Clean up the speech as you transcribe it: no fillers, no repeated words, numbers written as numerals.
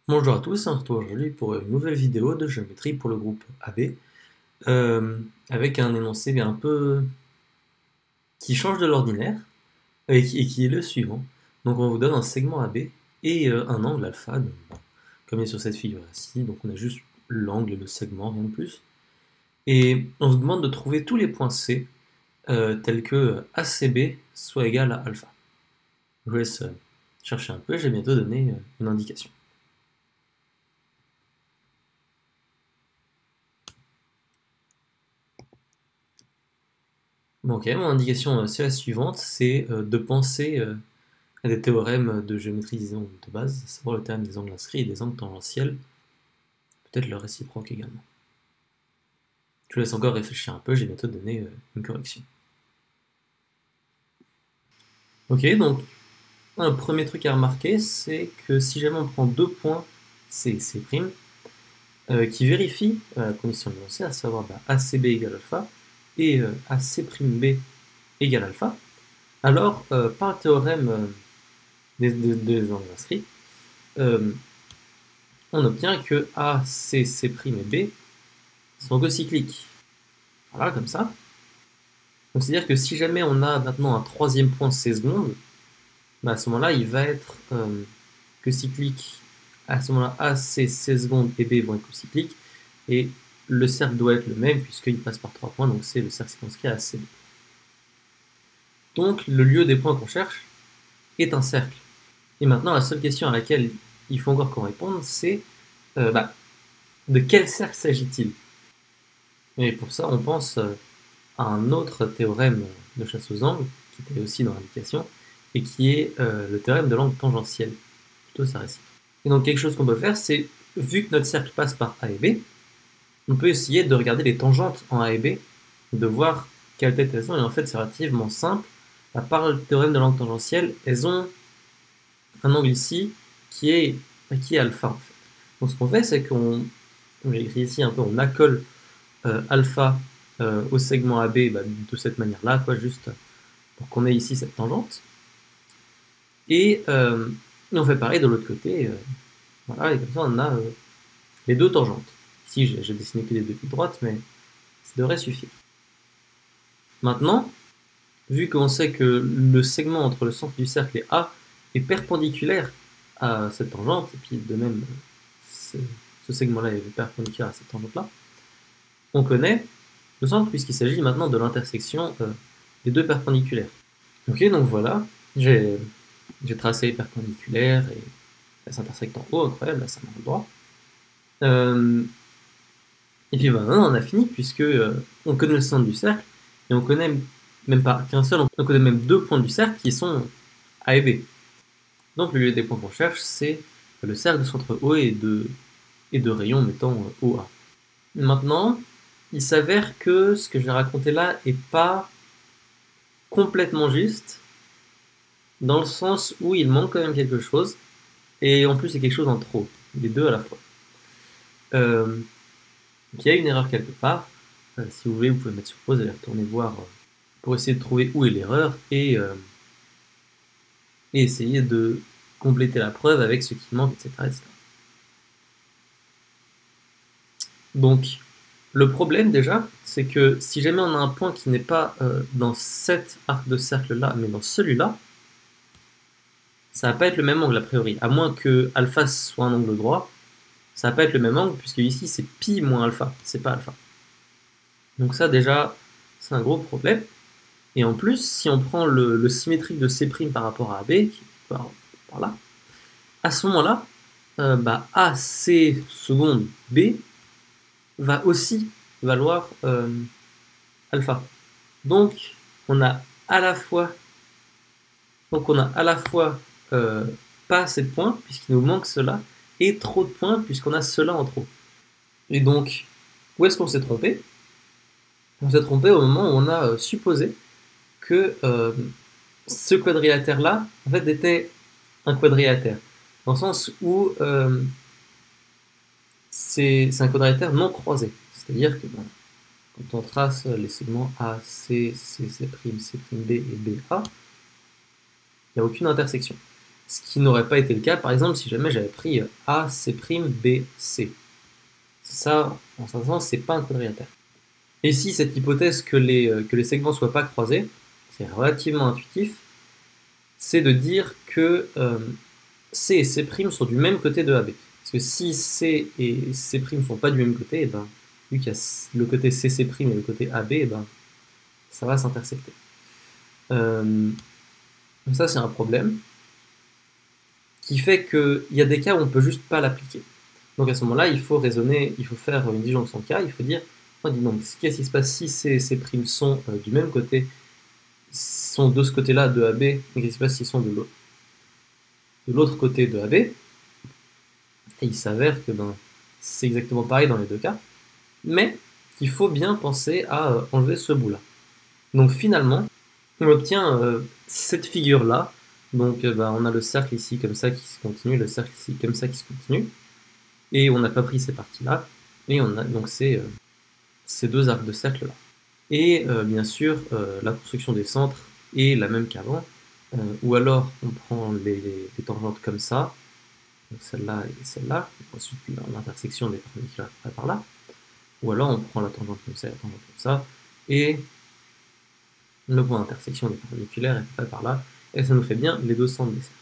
Bonjour à tous, on se retrouve aujourd'hui pour une nouvelle vidéo de géométrie pour le groupe AB, avec un énoncé bien un peu qui change de l'ordinaire et qui est le suivant. Donc on vous donne un segment AB et un angle alpha, donc, bon, comme il est sur cette figure-ci, donc on a juste l'angle et le segment, rien de plus. Et on vous demande de trouver tous les points C tels que ACB soit égal à alpha. Je vous laisse chercher un peu, j'ai bientôt donné une indication. Bon, ok, mon indication c'est la suivante, c'est de penser à des théorèmes de géométrie, disons, de base, à savoir le théorème des angles inscrits et des angles tangentiels, peut-être leur réciproque également. Je vous laisse encore réfléchir un peu, j'ai bientôt donné une correction. Ok, donc un premier truc à remarquer, c'est que si jamais on prend deux points C et C', qui vérifient la condition de l'énoncé, à savoir ACB égale alpha et A'B égale alpha, alors par le théorème des angles inscrits, on obtient que A, C, C' et B sont cocycliques. Voilà, comme ça. Donc c'est-à-dire que si jamais on a maintenant un troisième point C secondes, à ce moment-là, il va être cocyclique. À ce moment-là, A, C, C secondes et B vont être cocycliques. Et le cercle doit être le même puisqu'il passe par 3 points, donc c'est le cercle circonscrit à C. Donc le lieu des points qu'on cherche est un cercle. Et maintenant, la seule question à laquelle il faut encore qu'on réponde, c'est de quel cercle s'agit-il? Et pour ça, on pense à un autre théorème de chasse aux angles, qui était aussi dans l'indication, et qui est le théorème de l'angle tangentiel, plutôt sa réciproque. Et donc quelque chose qu'on peut faire, c'est, vu que notre cercle passe par A et B, on peut essayer de regarder les tangentes en A et B, de voir quelle tête elles ont, et en fait c'est relativement simple. À part le théorème de l'angle tangentiel, elles ont un angle ici qui est alpha en fait. Donc ce qu'on fait, c'est qu'on écrit ici un peu, on accole alpha au segment AB de cette manière-là, quoi, juste pour qu'on ait ici cette tangente. Et on fait pareil de l'autre côté, voilà, et comme ça on a les deux tangentes. Ici j'ai dessiné que les deux pieds droites, mais ça devrait suffire. Maintenant, vu qu'on sait que le segment entre le centre du cercle et A est perpendiculaire à cette tangente, et puis de même ce segment-là est perpendiculaire à cette tangente-là, on connaît le centre puisqu'il s'agit maintenant de l'intersection des deux perpendiculaires. Ok, donc voilà, j'ai tracé les perpendiculaires et elles s'intersectent en haut, incroyable, là c'est un angle droit. Et puis maintenant on a fini puisque on connaît le centre du cercle et on connaît même pas qu'un seul, on connaît même deux points du cercle qui sont A et B. Donc le lieu des points qu'on cherche c'est le cercle de centre O et de rayon mettant OA. Maintenant, il s'avère que ce que je vais raconter là est pas complètement juste, dans le sens où il manque quand même quelque chose, et en plus c'est quelque chose en trop, les deux à la fois. Donc il y a une erreur quelque part. Si vous voulez, vous pouvez mettre sur pause, aller retourner voir pour essayer de trouver où est l'erreur et essayer de compléter la preuve avec ce qui manque, etc., etc. Donc, le problème déjà, c'est que si jamais on a un point qui n'est pas dans cet arc de cercle-là, mais dans celui-là, ça va pas être le même angle a priori, à moins que alpha soit un angle droit, ça va pas être le même angle, puisque ici c'est pi moins alpha, c'est pas alpha. Donc ça déjà, c'est un gros problème. Et en plus, si on prend le symétrique de C' par rapport à AB, qui est par là, à ce moment-là, AC seconde B va aussi valoir alpha. Donc on a à la fois, pas assez de points, puisqu'il nous manque cela, et trop de points, puisqu'on a cela en trop. Et donc, où est-ce qu'on s'est trompé? On s'est trompé au moment où on a supposé que ce quadrilatère-là, en fait, était un quadrilatère. Dans le sens où c'est un quadrilatère non croisé. C'est-à-dire que quand on trace les segments A, C, C', C'B et BA, il n'y a aucune intersection. Ce qui n'aurait pas été le cas, par exemple, si jamais j'avais pris A, C', B, C. Ça, en ce sens, c'est pas un quadrilatère. Et si cette hypothèse que les segments ne soient pas croisés, c'est relativement intuitif, c'est de dire que C et C' sont du même côté de AB. Parce que si C et C' ne sont pas du même côté, et ben, vu qu'il y a le côté CC' et le côté AB, et ben, ça va s'intersecter. Ça, c'est un problème qui fait qu'il y a des cas où on ne peut juste pas l'appliquer. Donc à ce moment-là, il faut raisonner, il faut faire une disjonction de cas, il faut dire, qu'est-ce qui se passe si C et C' sont du même côté, sont de ce côté-là de AB, et qu'est-ce qui se passe s'ils sont de l'autre côté de AB. Et il s'avère que c'est exactement pareil dans les deux cas, mais qu'il faut bien penser à enlever ce bout-là. Donc finalement, on obtient cette figure-là. Donc on a le cercle ici comme ça qui se continue, le cercle ici comme ça qui se continue, et on n'a pas pris ces parties-là, et on a donc ces deux arcs de cercle-là. Et bien sûr, la construction des centres est la même qu'avant, ou alors on prend les tangentes comme ça, celle-là et celle-là, ensuite l'intersection des perpendiculaires par là, ou alors on prend la tangente comme ça et la tangente comme ça, et le point d'intersection des perpendiculaires est par là, et ça nous fait bien les deux centres des cercles.